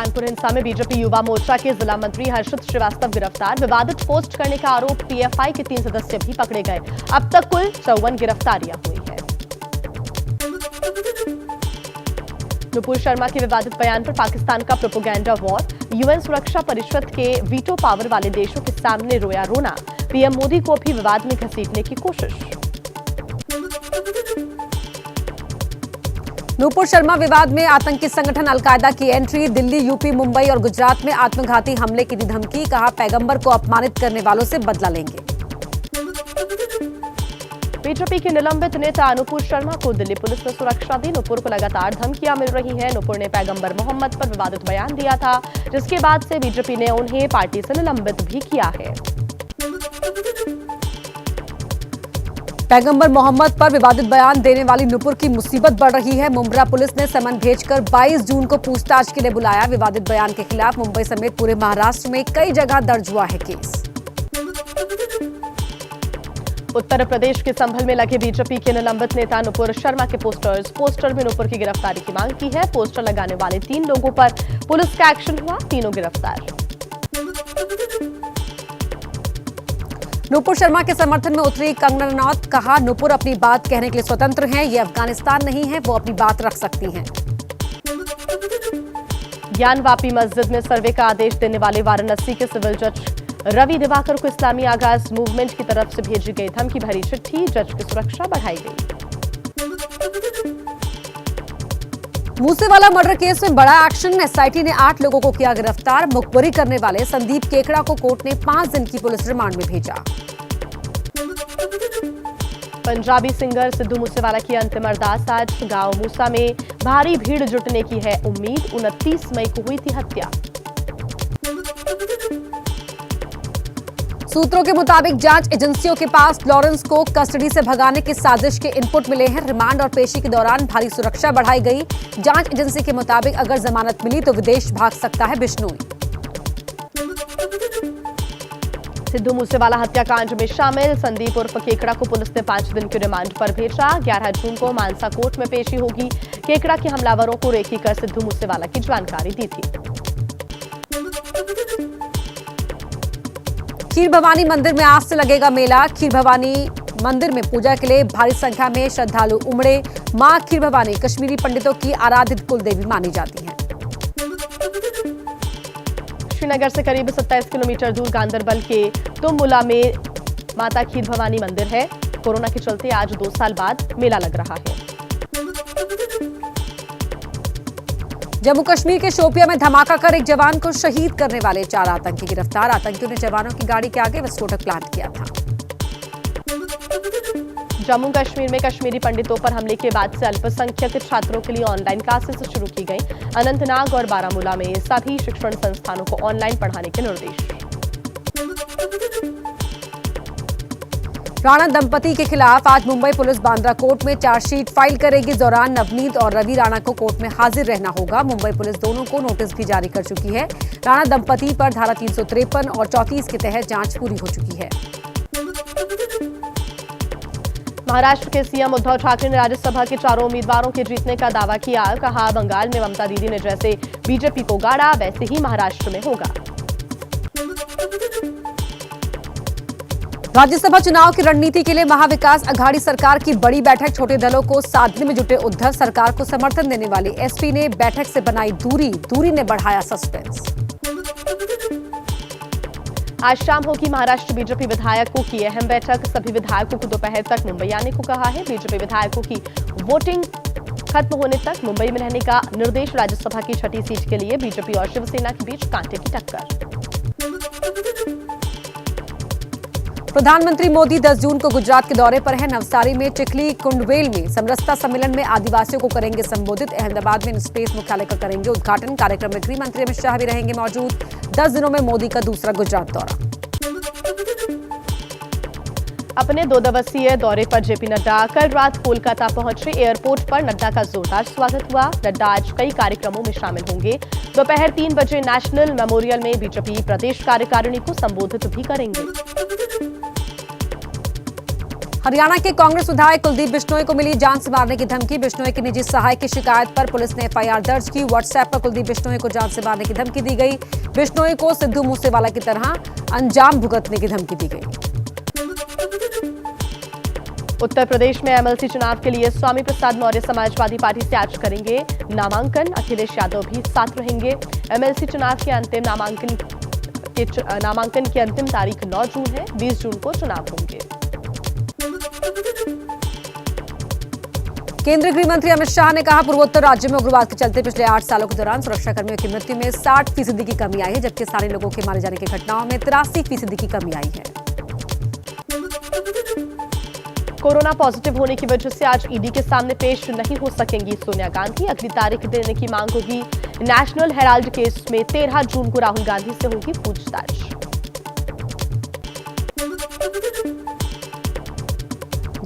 कानपुर हिंसा में बीजेपी युवा मोर्चा के जिला मंत्री हर्षित श्रीवास्तव गिरफ्तार। विवादित पोस्ट करने का आरोप पीएफआई के 3 सदस्य भी पकड़े गए। अब तक कुल 54 गिरफ्तारियां हुई है। नुपुर शर्मा के विवादित बयान पर पाकिस्तान का प्रोपेगेंडा वॉर। यूएन सुरक्षा परिषद के वीटो पावर वाले देशों के सामने रोया रोना। पीएम मोदी को भी विवाद में घसीटने की कोशिश। नुपुर शर्मा विवाद में आतंकी संगठन अलकायदा की एंट्री। दिल्ली, यूपी, मुंबई और गुजरात में आत्मघाती हमले की दी धमकी। कहा, पैगंबर को अपमानित करने वालों से बदला लेंगे। बीजेपी के निलंबित नेता नुपुर शर्मा को दिल्ली पुलिस ने सुरक्षा दी। नुपुर को लगातार धमकियां मिल रही हैं। नुपुर ने पैगंबर मोहम्मद पर विवादित बयान दिया था, जिसके बाद से बीजेपी ने उन्हें पार्टी से निलंबित भी किया है। पैगंबर मोहम्मद पर विवादित बयान देने वाली नुपुर की मुसीबत बढ़ रही है। मुंब्रा पुलिस ने समन भेजकर 22 जून को पूछताछ के लिए बुलाया। विवादित बयान के खिलाफ मुंबई समेत पूरे महाराष्ट्र में कई जगह दर्ज हुआ है केस। उत्तर प्रदेश के संभल में लगे बीजेपी के निलंबित नेता नुपुर शर्मा के पोस्टर में नुपुर की गिरफ्तारी की मांग की है। पोस्टर लगाने वाले 3 लोगों पर पुलिस का एक्शन हुआ, तीनों गिरफ्तार। नुपुर शर्मा के समर्थन में उतरी कंगना रनौत। कहा, नुपुर अपनी बात कहने के लिए स्वतंत्र हैं। ये अफगानिस्तान नहीं है, वो अपनी बात रख सकती हैं। ज्ञानवापी मस्जिद में सर्वे का आदेश देने वाले वाराणसी के सिविल जज रवि दिवाकर को इस्लामी आगाज मूवमेंट की तरफ से भेजी गई धमकी भरी चिट्ठी। जज की सुरक्षा बढ़ाई गई। मूसेवाला मर्डर केस में बड़ा एक्शन। एसआईटी ने 8 लोगों को किया गिरफ्तार। मुखबरी करने वाले संदीप केकड़ा को कोर्ट ने 5 दिन की पुलिस रिमांड में भेजा। पंजाबी सिंगर सिद्धू मूसेवाला की अंतिम अरदास आज। गांव मूसा में भारी भीड़ जुटने की है उम्मीद। 29 मई को हुई थी हत्या। सूत्रों के मुताबिक जांच एजेंसियों के पास लॉरेंस को कस्टडी से भगाने की साजिश के इनपुट मिले हैं। रिमांड और पेशी के दौरान भारी सुरक्षा बढ़ाई गई। जांच एजेंसी के मुताबिक अगर जमानत मिली तो विदेश भाग सकता है बिश्नोई। सिद्धू मूसेवाला हत्याकांड में शामिल संदीप उर्फ केकड़ा को पुलिस ने 5 दिन की रिमांड पर भेजा। 11 जून को मानसा कोर्ट में पेशी होगी। केकड़ा के हमलावरों को रेकी कर सिद्धू मूसेवाला की जानकारी दी थी। खीर भवानी मंदिर में आज से लगेगा मेला। खीर भवानी मंदिर में पूजा के लिए भारी संख्या में श्रद्धालु उमड़े। मां खीर भवानी कश्मीरी पंडितों की आराधित कुलदेवी मानी जाती है। श्रीनगर से करीब 27 किलोमीटर दूर गांदरबल के तुमुला में माता खीर भवानी मंदिर है। कोरोना के चलते आज 2 साल बाद मेला लग रहा है। जम्मू कश्मीर के शोपिया में धमाका कर एक जवान को शहीद करने वाले 4 आतंकी गिरफ्तार। आतंकियों ने जवानों की गाड़ी के आगे विस्फोटक प्लांट किया था। जम्मू कश्मीर में कश्मीरी पंडितों पर हमले के बाद से अल्पसंख्यक छात्रों के लिए ऑनलाइन क्लासेस शुरू की गई। अनंतनाग और बारामूला में सभी शिक्षण संस्थानों को ऑनलाइन पढ़ाने के निर्देश। राणा दंपति के खिलाफ आज मुंबई पुलिस बांद्रा कोर्ट में चार्जशीट फाइल करेगी। इस दौरान नवनीत और रवि राणा को कोर्ट में हाजिर रहना होगा। मुंबई पुलिस दोनों को नोटिस भी जारी कर चुकी है। राणा दंपति पर धारा 353 और 34 के तहत जांच पूरी हो चुकी है। महाराष्ट्र के सीएम उद्धव ठाकरे ने राज्यसभा के 4 उम्मीदवारों के जीतने का दावा किया। कहा, बंगाल में ममता दीदी ने जैसे बीजेपी को गाड़ा, वैसे ही महाराष्ट्र में होगा। राज्यसभा चुनाव की रणनीति के लिए महाविकास अघाड़ी सरकार की बड़ी बैठक। छोटे दलों को साधने में जुटे उद्धव। सरकार को समर्थन देने वाली एसपी ने बैठक से बनाई दूरी ने बढ़ाया सस्पेंस। आज शाम होगी महाराष्ट्र बीजेपी विधायकों की अहम बैठक। सभी विधायकों को दोपहर तक मुंबई आने को कहा है। बीजेपी विधायकों की वोटिंग खत्म होने तक मुंबई में रहने का निर्देश। राज्यसभा की 6ठी सीट के लिए बीजेपी और शिवसेना के बीच कांटे की टक्कर। प्रधानमंत्री मोदी 10 जून को गुजरात के दौरे पर है। नवसारी में चिखली कुंडवेल में समरसता सम्मेलन में आदिवासियों को करेंगे संबोधित। अहमदाबाद में स्पेस मुख्यालय का करेंगे उद्घाटन। कार्यक्रम में गृह मंत्री अमित शाह भी रहेंगे मौजूद। 10 दिनों में मोदी का दूसरा गुजरात दौरा। अपने 2 दिवसीय दौरे पर जेपी नड्डा कल रात कोलकाता पहुंचे। एयरपोर्ट पर नड्डा का जोरदार स्वागत हुआ। नड्डा आज कई कार्यक्रमों में शामिल होंगे। दोपहर 3 बजे नेशनल मेमोरियल में बीजेपी प्रदेश कार्यकारिणी को संबोधित भी करेंगे। हरियाणा के कांग्रेस विधायक कुलदीप बिश्नोई को मिली जान से मारने की धमकी। बिश्नोई के निजी सहायक की शिकायत पर पुलिस ने एफआईआर दर्ज की। व्हाट्सएप पर कुलदीप बिश्नोई को जान से मारने की धमकी दी गई। बिश्नोई को सिद्धू मूसेवाला की तरह अंजाम भुगतने की धमकी दी गई। उत्तर प्रदेश में एमएलसी चुनाव के लिए स्वामी प्रसाद मौर्य समाजवादी पार्टी से आज करेंगे नामांकन। अखिलेश यादव भी साथ रहेंगे। एमएलसी चुनाव के अंतिम नामांकन की अंतिम तारीख 9 जून है। 20 जून को चुनाव होंगे। केंद्रीय गृह मंत्री अमित शाह ने कहा, पूर्वोत्तर राज्यों में उग्रवाद के चलते पिछले 8 सालों के दौरान सुरक्षाकर्मियों की मृत्यु में 60% की कमी आई है, जबकि स्थानीय लोगों के मारे जाने की घटनाओं में 83% की कमी आई है। कोरोना पॉजिटिव होने की वजह से आज ईडी के सामने पेश नहीं हो सकेंगी सोनिया गांधी। अगली तारीख देने की मांग होगी। नेशनल हेराल्ड केस में 13 जून को राहुल गांधी से होगी पूछताछ।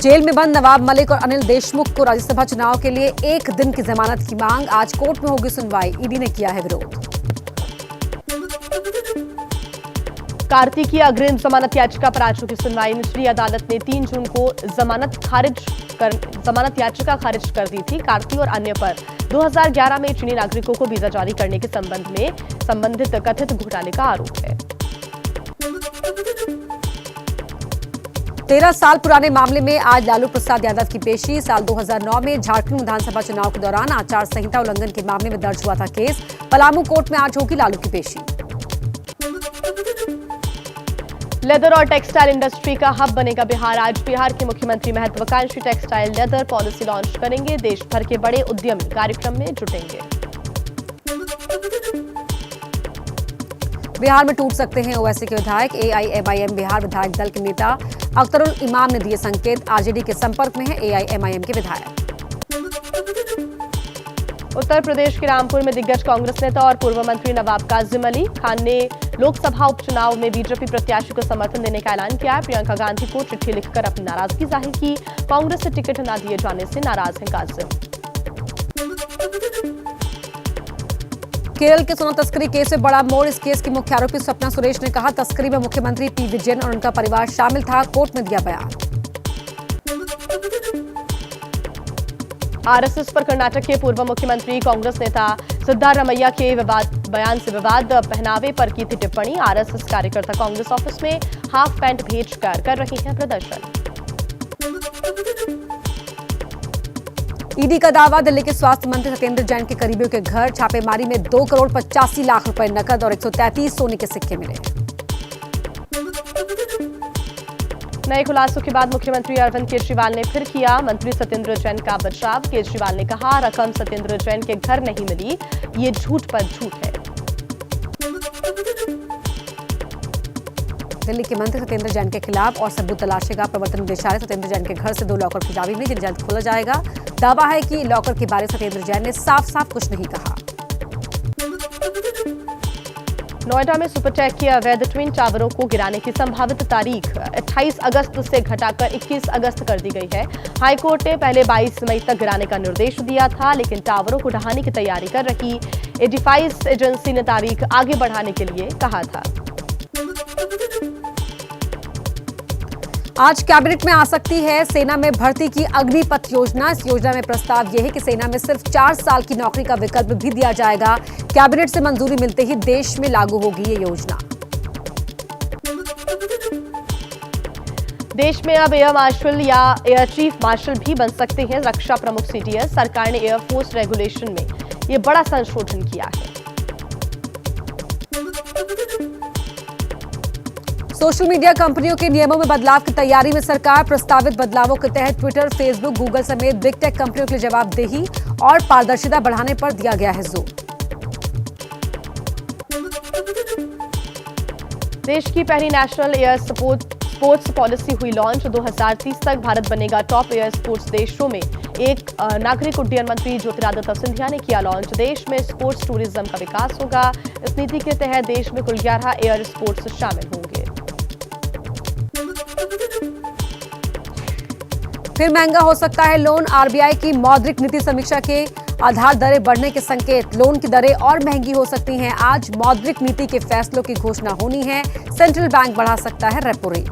जेल में बंद नवाब मलिक और अनिल देशमुख को राज्यसभा चुनाव के लिए 1 दिन की जमानत की मांग। आज कोर्ट में होगी सुनवाई। ईडी ने किया है विरोध। कार्ति की अग्रिम जमानत याचिका पर आज होगी सुनवाई। निचली अदालत ने 3 जून को जमानत याचिका खारिज कर दी थी। कार्ति और अन्य पर 2011 में चीनी नागरिकों को वीजा जारी करने के संबंध में संबंधित कथित घोटाले का आरोप है। 13 साल पुराने मामले में आज लालू प्रसाद यादव की पेशी। साल 2009 में झारखंड विधानसभा चुनाव के दौरान आचार संहिता उल्लंघन के मामले में दर्ज हुआ था केस। पलामू कोर्ट में आज होगी लालू की पेशी। लेदर और टेक्सटाइल इंडस्ट्री का हब बनेगा बिहार। आज बिहार के मुख्यमंत्री महत्वाकांक्षी टेक्सटाइल लेदर पॉलिसी लॉन्च करेंगे। देश भर के बड़े उद्यमी कार्यक्रम में जुटेंगे। बिहार में टूट सकते हैं ओवैसी के विधायक। एआईएमआईएम बिहार विधायक दल के नेता अख्तरुल इमाम ने दिए संकेत। आरजेडी के संपर्क में है एआईएमआईएम के विधायक। उत्तर प्रदेश के रामपुर में दिग्गज कांग्रेस नेता और पूर्व मंत्री नवाब काजिम अली खान ने लोकसभा उपचुनाव में बीजेपी प्रत्याशी को समर्थन देने का ऐलान किया। प्रियंका गांधी को चिट्ठी लिखकर अपनी नाराजगी जाहिर की। कांग्रेस से टिकट न दिए जाने से नाराज हैं काजिम। केरल के सोना तस्करी केस में बड़ा मोड़। इस केस की मुख्य आरोपी स्वप्ना सुरेश ने कहा, तस्करी में मुख्यमंत्री पी विजयन और उनका परिवार शामिल था। कोर्ट में दिया बयान। आरएसएस पर कर्नाटक के पूर्व मुख्यमंत्री कांग्रेस नेता सिद्धारमैया के बयान से विवाद। पहनावे पर की थी टिप्पणी। आरएसएस कार्यकर्ता कांग्रेस ऑफिस में हाफ पैंट भेजकर कर रहे हैं प्रदर्शन। ईडी का दावा, दिल्ली के स्वास्थ्य मंत्री सत्येंद्र जैन के करीबियों के घर छापेमारी में 2 करोड़ 85 लाख रुपए नकद और 133 सोने के सिक्के मिले। नए खुलासों के बाद मुख्यमंत्री अरविंद केजरीवाल ने फिर किया मंत्री सत्येंद्र जैन का बचाव। केजरीवाल ने कहा, रकम सत्येंद्र जैन के घर नहीं मिली, ये झूठ पर झूठ है। दिल्ली के मंत्री सत्येंद्र जैन के खिलाफ और सबूत तलाशेगा प्रवर्तन निदेशालय। सत्येंद्र जैन के घर से 2 लॉकर की चाबी मिली, जिन्हें जल्द खोला जाएगा। दावा है कि लॉकर के बारे में सत्येंद्र जैन ने साफ कुछ नहीं कहा। नोएडा में सुपरटेक के अवैध ट्विन टावरों को गिराने की संभावित तारीख 28 अगस्त से घटाकर 21 अगस्त कर दी गई है। हाईकोर्ट ने पहले 22 मई तक गिराने का निर्देश दिया था, लेकिन टावरों को ढहाने की तैयारी कर रही एडिफाइस एजेंसी ने तारीख आगे बढ़ाने के लिए कहा था। आज कैबिनेट में आ सकती है सेना में भर्ती की अग्निपथ योजना। इस योजना में प्रस्ताव यह है कि सेना में सिर्फ 4 साल की नौकरी का विकल्प भी दिया जाएगा। कैबिनेट से मंजूरी मिलते ही देश में लागू होगी ये योजना। देश में अब एयर मार्शल या एयर चीफ मार्शल भी बन सकते हैं रक्षा प्रमुख सीडीएस। सरकार ने एयरफोर्स रेगुलेशन में ये बड़ा संशोधन किया है। सोशल मीडिया कंपनियों के नियमों में बदलाव की तैयारी में सरकार। प्रस्तावित बदलावों के तहत ट्विटर, फेसबुक, गूगल समेत बिग टेक कंपनियों के लिए जवाबदेही और पारदर्शिता बढ़ाने पर दिया गया है जोर। देश की पहली नेशनल एयर स्पोर्ट्स पॉलिसी हुई लॉन्च। 2030 तक भारत बनेगा टॉप एयर स्पोर्ट्स देशों में। एक नागरिक उड्डयन मंत्री ज्योतिरादित्य सिंधिया ने किया लॉन्च। देश में स्पोर्ट्स टूरिज्म का विकास होगा। इस नीति के तहत देश में कुल 11 एयर स्पोर्ट्स शामिल होंगे। फिर महंगा हो सकता है लोन। आरबीआई की मौद्रिक नीति समीक्षा के आधार दरें बढ़ने के संकेत। लोन की दरें और महंगी हो सकती हैं। आज मौद्रिक नीति के फैसलों की घोषणा होनी है। सेंट्रल बैंक बढ़ा सकता है रेपो रेट।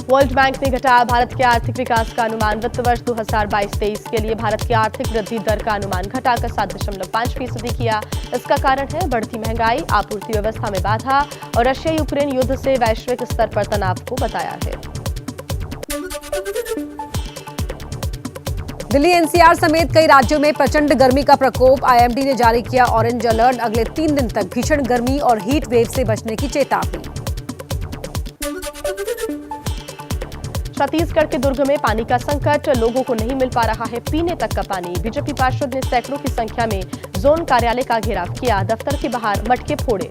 वर्ल्ड बैंक ने घटाया भारत के आर्थिक विकास का अनुमान। वित्त वर्ष 2022-23 के लिए भारत की आर्थिक वृद्धि दर का अनुमान घटाकर 7.5% किया। इसका कारण है बढ़ती महंगाई, आपूर्ति व्यवस्था में बाधा और रशिया यूक्रेन युद्ध से वैश्विक स्तर पर तनाव को बताया है। दिल्ली एनसीआर समेत कई राज्यों में प्रचंड गर्मी का प्रकोप। आईएमडी ने जारी किया ऑरेंज अलर्ट। अगले 3 दिन तक भीषण गर्मी और हीट वेव से बचने की चेतावनी। छत्तीसगढ़ के दुर्ग में पानी का संकट, लोगों को नहीं मिल पा रहा है पीने तक का पानी। बीजेपी पार्षद ने सैकड़ों की संख्या में जोन कार्यालय का घेराव किया, दफ्तर के बाहर मटके फोड़े।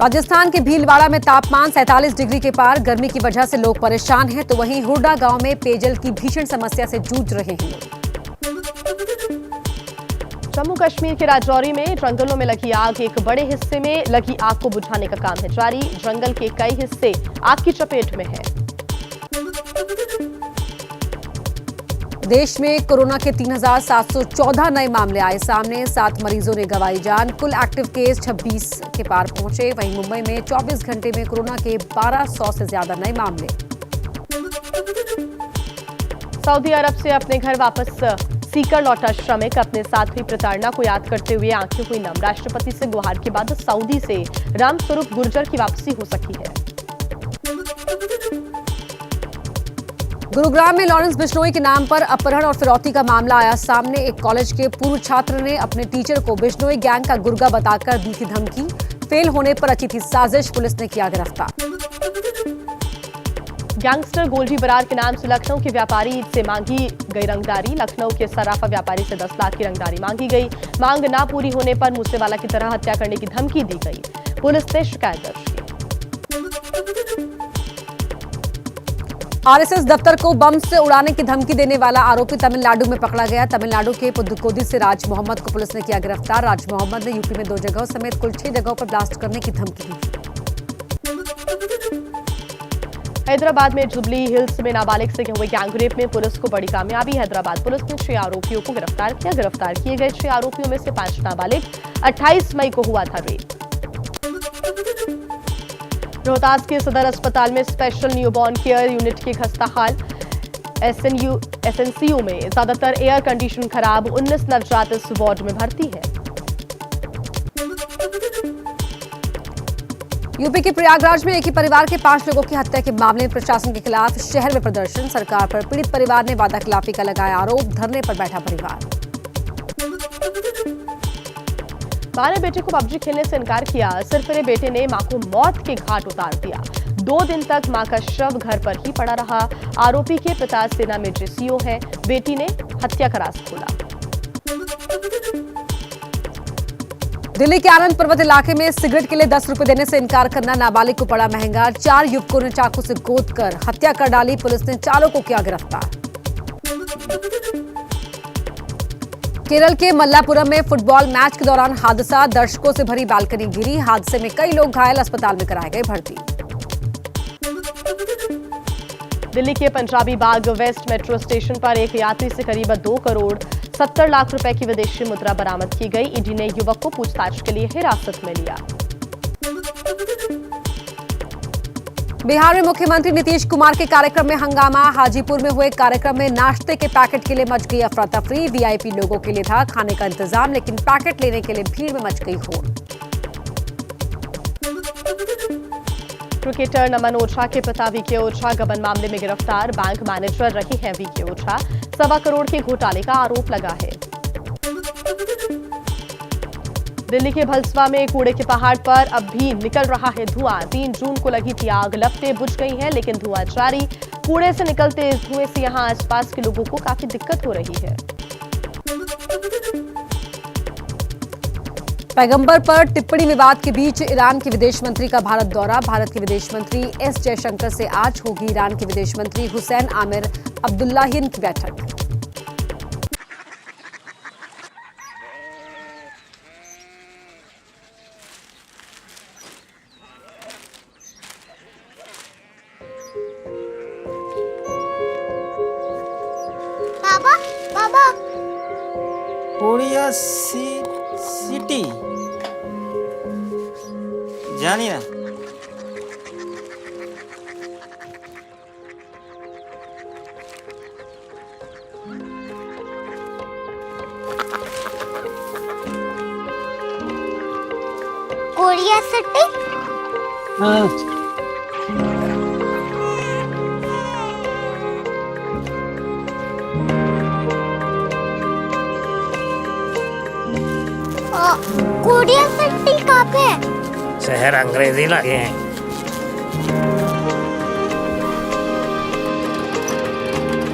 राजस्थान के भीलवाड़ा में तापमान 47 डिग्री के पार। गर्मी की वजह से लोग परेशान हैं, तो वहीं हुड्डा गांव में पेयजल की भीषण समस्या से जूझ रहे हैं लोग। जम्मू कश्मीर के राजौरी में जंगलों में लगी आग, एक बड़े हिस्से में लगी आग को बुझाने का काम है जारी। जंगल के कई हिस्से आग की चपेट में है। देश में कोरोना के 3,714 नए मामले आए सामने। 7 मरीजों ने गंवाई जान। कुल एक्टिव केस 26 के पार पहुंचे। वहीं मुंबई में 24 घंटे में कोरोना के 1200 से ज्यादा नए मामले। सऊदी अरब से अपने घर वापस सीकर लौटा श्रमिक, अपने साथ हुई प्रताड़ना को याद करते हुए आंखें हुई नम। राष्ट्रपति से गुहार के बाद सऊदी से रामस्वरूप गुर्जर की वापसी हो सकी है। गुरुग्राम में लॉरेंस बिश्नोई के नाम पर अपहरण और फिरौती का मामला आया सामने। एक कॉलेज के पूर्व छात्र ने अपने टीचर को बिश्नोई गैंग का गुर्गा बताकर दी थी धमकी। फेल होने पर रची थी साजिश, पुलिस ने किया गिरफ्तार। गैंगस्टर गोल्डी बरार के नाम से लखनऊ के व्यापारी से मांगी गई रंगदारी। लखनऊ के सराफा व्यापारी से 10 लाख की रंगदारी मांगी गई। मांग ना पूरी होने पर मूसेवाला की तरह हत्या करने की धमकी दी गई। पुलिस ने शिकायत दर्ज की। आरएसएस दफ्तर को बम से उड़ाने की धमकी देने वाला आरोपी तमिलनाडु में पकड़ा गया। तमिलनाडु के पुदुकोदी से राज मोहम्मद को पुलिस ने किया गिरफ्तार। राज मोहम्मद ने यूपी में 2 जगहों समेत कुल 6 जगहों पर ब्लास्ट करने की धमकी दी। हैदराबाद में जुबली हिल्स में नाबालिग से हुए गैंगरेप में पुलिस को बड़ी कामयाबी। हैदराबाद पुलिस ने 6 आरोपियों को गिरफ्तार किया। गिरफ्तार किए गए 6 आरोपियों में से 5 नाबालिग। 28 मई को हुआ था रेप। रोहतास के सदर अस्पताल में स्पेशल न्यूबॉर्न केयर यूनिट की खस्ताहाल। एसएनसीयू में ज्यादातर एयर कंडीशन खराब। 19 नवजात इस वार्ड में भर्ती है। यूपी के प्रयागराज में एक ही परिवार के 5 लोगों की हत्या के मामले में प्रशासन के खिलाफ शहर में प्रदर्शन। सरकार पर पीड़ित परिवार ने वादाखिलाफी का लगाया आरोप। धरने पर बैठा परिवार। मां ने बेटे को पबजी खेलने से इनकार किया। सिरफिरे बेटे ने मां को मौत के घाट उतार दिया। 2 दिन तक मां का शव घर पर ही पड़ा रहा। आरोपी के पिता सेना में जेसीओ है। बेटी ने हत्या का राज खोला। दिल्ली के आनंद पर्वत इलाके में सिगरेट के लिए 10 रुपए देने से इनकार करना नाबालिग को पड़ा महंगा। 4 युवकों ने चाकू से गोद कर हत्या कर डाली। पुलिस ने चारों को किया गिरफ्तार। केरल के मल्लापुरम में फुटबॉल मैच के दौरान हादसा। दर्शकों से भरी बालकनी गिरी। हादसे में कई लोग घायल, अस्पताल में कराए गए भर्ती। दिल्ली के पंजाबी बाग वेस्ट मेट्रो स्टेशन पर एक यात्री से करीब 2 करोड़ 70 लाख रुपए की विदेशी मुद्रा बरामद की गई। ईडी ने युवक को पूछताछ के लिए हिरासत में लिया। बिहार में मुख्यमंत्री नीतीश कुमार के कार्यक्रम में हंगामा। हाजीपुर में हुए कार्यक्रम में नाश्ते के पैकेट के लिए मच गई अफरा तफरी। वीआईपी लोगों के लिए था खाने का इंतजाम, लेकिन पैकेट लेने के लिए भीड़ में मच गई होड़। क्रिकेटर नमन ओझा के पिता वीके ओझा गबन मामले में गिरफ्तार। बैंक मैनेजर रहे हैं वीके ओझा। 1.25 करोड़ के घोटाले का आरोप लगा है। दिल्ली के भलसवा में कूड़े के पहाड़ पर अब भी निकल रहा है धुआं। 3 जून को लगी थी आग, लपटें बुझ गई हैं, लेकिन धुआं जारी। कूड़े से निकलते इस धुएं से यहां आसपास के लोगों को काफी दिक्कत हो रही है। पैगंबर पर टिप्पणी विवाद के बीच ईरान के विदेश मंत्री का भारत दौरा। भारत के विदेश मंत्री एस जयशंकर से आज होगी ईरान के विदेश मंत्री हुसैन आमिर अब्दुल्लाहिन की बैठक। बाबा बाबा कोरिया सिटी জানি না कोरिया सिटी। कोरिया सिटी कहाँ पे है? शहर अंग्रेजी लगे हैं।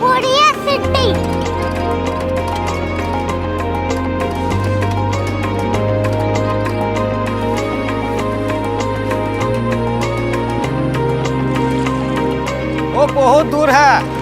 Korea city. वो बहुत दूर है।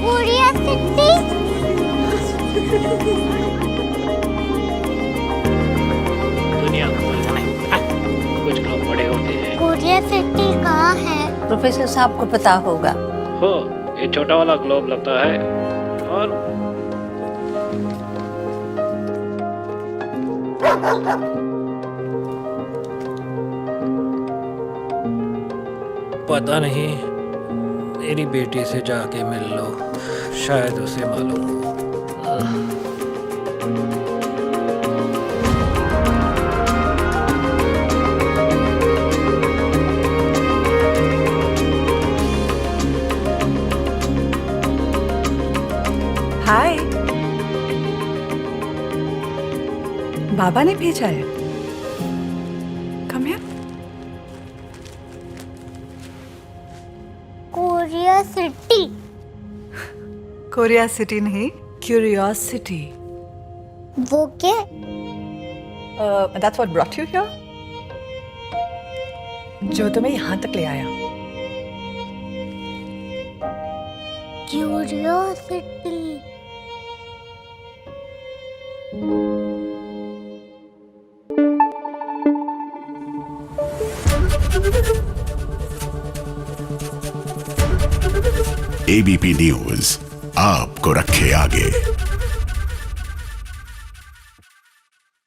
Korea city. दुनिया कुछ लोग बड़े होते हैं। कोरिया सिटी कहाँ है? प्रोफेसर साहब को पता होगा। हो ये छोटा वाला ग्लोब लगता है और पता नहीं, मेरी बेटी से जाके मिल लो, शायद उसे मालूम हो। हाय, बाबा ने भेजा है। Come here. Korea city. Korea city नहीं, क्यूरियोसिटी। वो क्या? That's what brought you here. जो तुम्हें यहाँ तक ले आया। क्यूरियोसिटी। एबीपी न्यूज आपको रखे आगे।